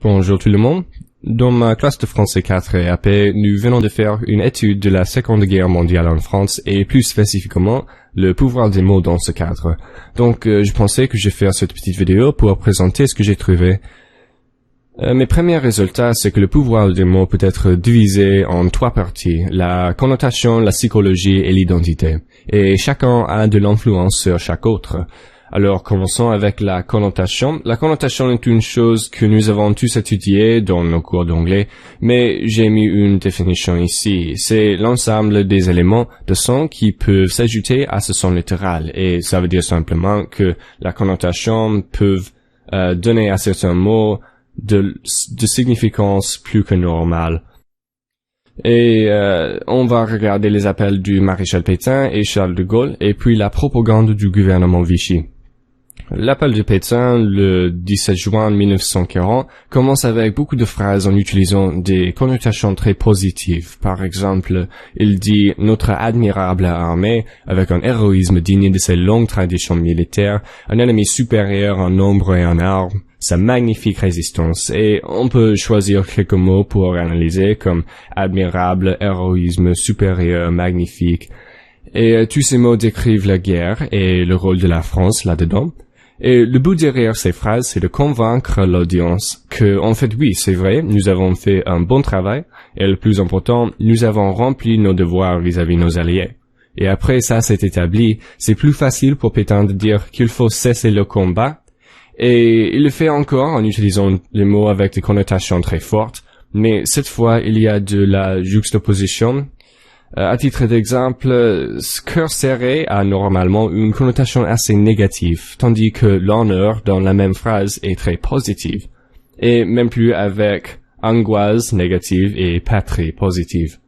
Bonjour tout le monde. Dans ma classe de français 4 et AP, nous venons de faire une étude de la Seconde Guerre mondiale en France et plus spécifiquement le pouvoir des mots dans ce cadre. Donc je pensais que je vais faire cette petite vidéo pour présenter ce que j'ai trouvé. Mes premiers résultats, c'est que le pouvoir des mots peut être divisé en 3 parties, la connotation, la psychologie et l'identité. Et chacun a de l'influence sur chaque autre. Alors commençons avec la connotation. La connotation est une chose que nous avons tous étudiée dans nos cours d'anglais, mais j'ai mis une définition ici. C'est l'ensemble des éléments de son qui peuvent s'ajouter à ce son littéral, et ça veut dire simplement que la connotation peut donner à certains mots de significance plus que normale. Et on va regarder les appels du maréchal Pétain et Charles de Gaulle, et puis la propagande du gouvernement Vichy. L'appel de Pétain, le 17 juin 1940, commence avec beaucoup de phrases en utilisant des connotations très positives. Par exemple, il dit « Notre admirable armée, avec un héroïsme digne de ses longues traditions militaires, un ennemi supérieur en nombre et en armes, sa magnifique résistance ». Et on peut choisir quelques mots pour analyser comme « admirable »,« héroïsme »,« supérieur »,« magnifique ». Et tous ces mots décrivent la guerre et le rôle de la France là-dedans. Et le but derrière ces phrases, c'est de convaincre l'audience que, en fait, oui, c'est vrai, nous avons fait un bon travail, et le plus important, nous avons rempli nos devoirs vis-à-vis nos alliés. Et après ça s'est établi, c'est plus facile pour Pétain de dire qu'il faut cesser le combat, et il le fait encore en utilisant les mots avec des connotations très fortes, mais cette fois, il y a de la juxtaposition. À titre d'exemple, cœur serré a normalement une connotation assez négative, tandis que l'honneur dans la même phrase est très positive, et même plus avec angoisse négative et patrie positive.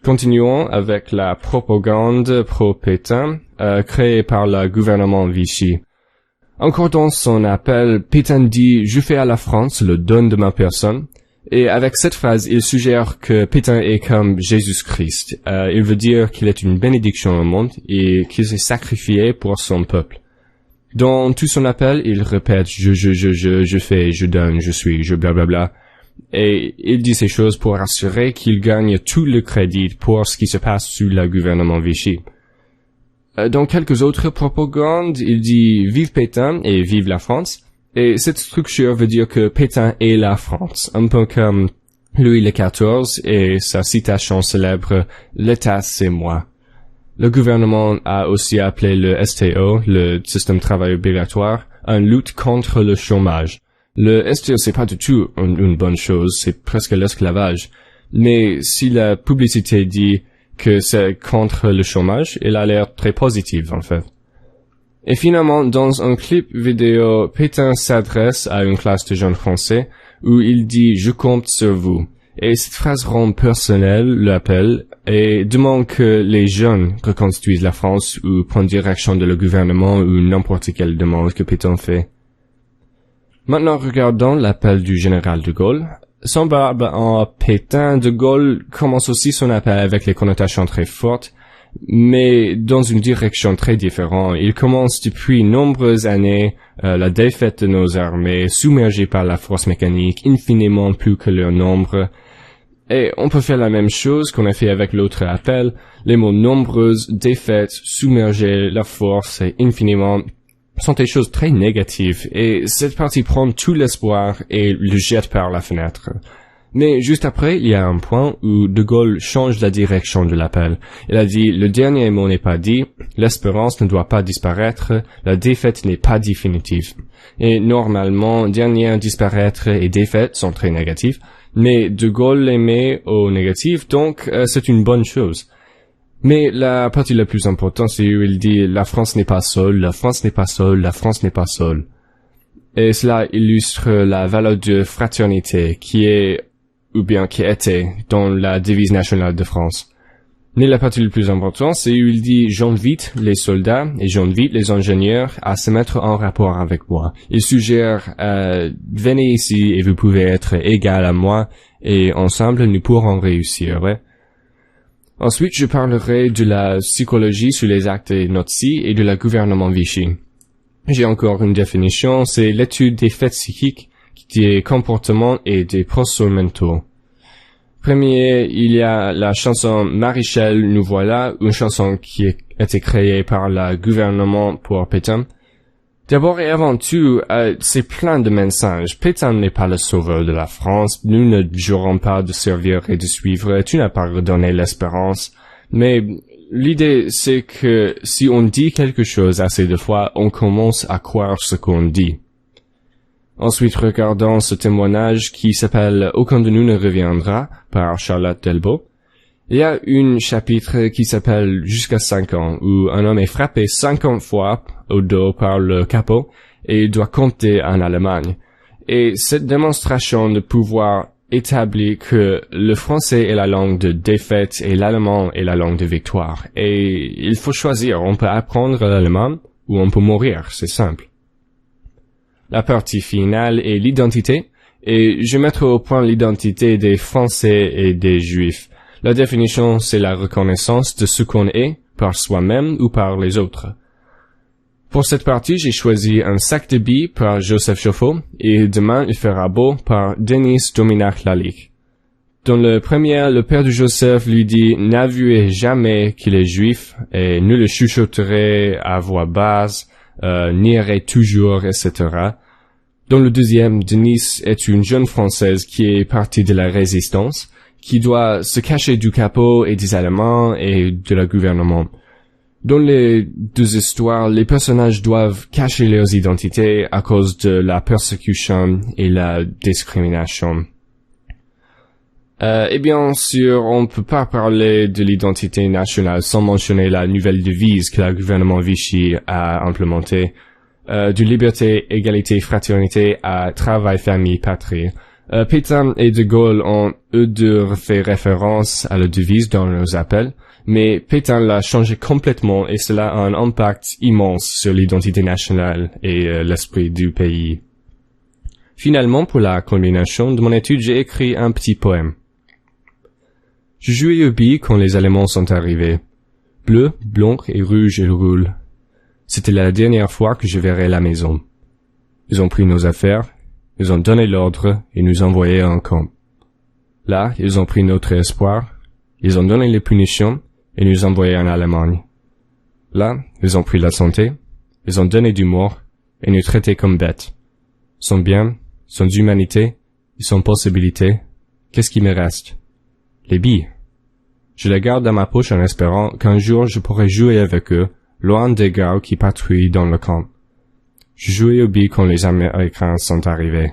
Continuons avec la propagande pro-Pétain, créée par le gouvernement Vichy. Encore dans son appel, Pétain dit « Je fais à la France le don de ma personne ». Et avec cette phrase, il suggère que Pétain est comme Jésus-Christ. Il veut dire qu'il est une bénédiction au monde et qu'il s'est sacrifié pour son peuple. Dans tout son appel, il répète je fais, je donne, je suis, je blablabla. Et il dit ces choses pour assurer qu'il gagne tout le crédit pour ce qui se passe sous le gouvernement Vichy. Dans quelques autres propagandes, il dit vive Pétain et vive la France. Et cette structure veut dire que Pétain est la France, un peu comme Louis XIV et sa citation célèbre « L'État, c'est moi ». Le gouvernement a aussi appelé le STO, le système de travail obligatoire, une lutte contre le chômage. Le STO, c'est pas du tout une bonne chose, c'est presque l'esclavage. Mais si la publicité dit que c'est contre le chômage, elle a l'air très positive en fait. Et finalement, dans un clip vidéo, Pétain s'adresse à une classe de jeunes français où il dit « Je compte sur vous ». Et cette phrase rend personnel l'appel et demande que les jeunes reconstruisent la France ou prennent direction de le gouvernement ou n'importe quelle demande que Pétain fait. Maintenant, regardons l'appel du général de Gaulle. Semblable en Pétain, de Gaulle commence aussi son appel avec les connotations très fortes, mais dans une direction très différente. Il commence depuis nombreuses années la défaite de nos armées, submergées par la force mécanique, infiniment plus que leur nombre. Et on peut faire la même chose qu'on a fait avec l'autre appel. Les mots nombreuses, défaites, submergées, la force et infiniment sont des choses très négatives. Et cette partie prend tout l'espoir et le jette par la fenêtre. Mais juste après, il y a un point où De Gaulle change la direction de l'appel. Il a dit « Le dernier mot n'est pas dit, l'espérance ne doit pas disparaître, la défaite n'est pas définitive. » Et normalement, dernière disparaître et défaite sont très négatifs, mais De Gaulle les met au négatif, donc c'est une bonne chose. Mais la partie la plus importante, c'est où il dit « La France n'est pas seule, la France n'est pas seule, la France n'est pas seule. » Et cela illustre la valeur de fraternité qui est ou bien qui était dans la devise nationale de France. Mais la partie la plus importante, c'est où il dit « J'invite les soldats et j'invite les ingénieurs à se mettre en rapport avec moi. Il suggère « Venez ici et vous pouvez être égal à moi et ensemble nous pourrons réussir. » Ouais. Ensuite, je parlerai de la psychologie sur les actes nazis et de la gouvernement Vichy. J'ai encore une définition, c'est l'étude des faits psychiques des comportements et des processus mentaux. Premier, il y a la chanson Maréchal, nous voilà, une chanson qui a été créée par le gouvernement pour Pétain. D'abord et avant tout, c'est plein de mensonges. Pétain n'est pas le sauveur de la France. Nous ne jurons pas de servir et de suivre. Tu n'as pas redonné l'espérance. Mais l'idée, c'est que si on dit quelque chose assez de fois, on commence à croire ce qu'on dit. Ensuite, regardons ce témoignage qui s'appelle « Aucun de nous ne reviendra » par Charlotte Delbo. Il y a un chapitre qui s'appelle « Jusqu'à 5 ans » où un homme est frappé 50 fois au dos par le capot et doit compter en Allemagne. Et cette démonstration de pouvoir établit que le français est la langue de défaite et l'allemand est la langue de victoire. Et il faut choisir, on peut apprendre l'allemand ou on peut mourir, c'est simple. La partie finale est l'identité, et je mettrai au point l'identité des Français et des Juifs. La définition, c'est la reconnaissance de ce qu'on est, par soi-même ou par les autres. Pour cette partie, j'ai choisi Un sac de billes par Joseph Chauffeau et Demain il fera beau par Denis Dominac-Lalique. Dans le premier, le père de Joseph lui dit « N'avouez jamais qu'il est juif et ne le chuchoterez à voix basse, nierez toujours, etc. » Dans le deuxième, Denise est une jeune Française qui est partie de la résistance, qui doit se cacher du capot et des Allemands et de la gouvernement. Dans les deux histoires, les personnages doivent cacher leurs identités à cause de la persécution et la discrimination. Et bien sûr, on ne peut pas parler de l'identité nationale sans mentionner la nouvelle devise que le gouvernement Vichy a implémentée, de liberté, égalité, fraternité à travail, famille, patrie. Pétain et De Gaulle ont eux deux fait référence à la devise dans leurs appels, mais Pétain l'a changé complètement et cela a un impact immense sur l'identité nationale et l'esprit du pays. Finalement, pour la combinaison de mon étude, j'ai écrit un petit poème. Je jouais aux billes quand les Allemands sont arrivés. Bleu, blanc et rouge ils roulent. C'était la dernière fois que je verrais la maison. Ils ont pris nos affaires, ils ont donné l'ordre et nous envoyé en camp. Là, ils ont pris notre espoir, ils ont donné les punitions et nous envoyé en Allemagne. Là, ils ont pris la santé, ils ont donné du mort et nous traité comme bêtes. Son bien, son humanité et son possibilité, qu'est-ce qui me reste? Les billes. Je les garde dans ma poche en espérant qu'un jour je pourrai jouer avec eux, loin des gars qui patrouillent dans le camp. Je jouais aux billes quand les Américains sont arrivés.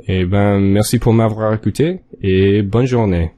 Eh ben, merci pour m'avoir écouté et bonne journée.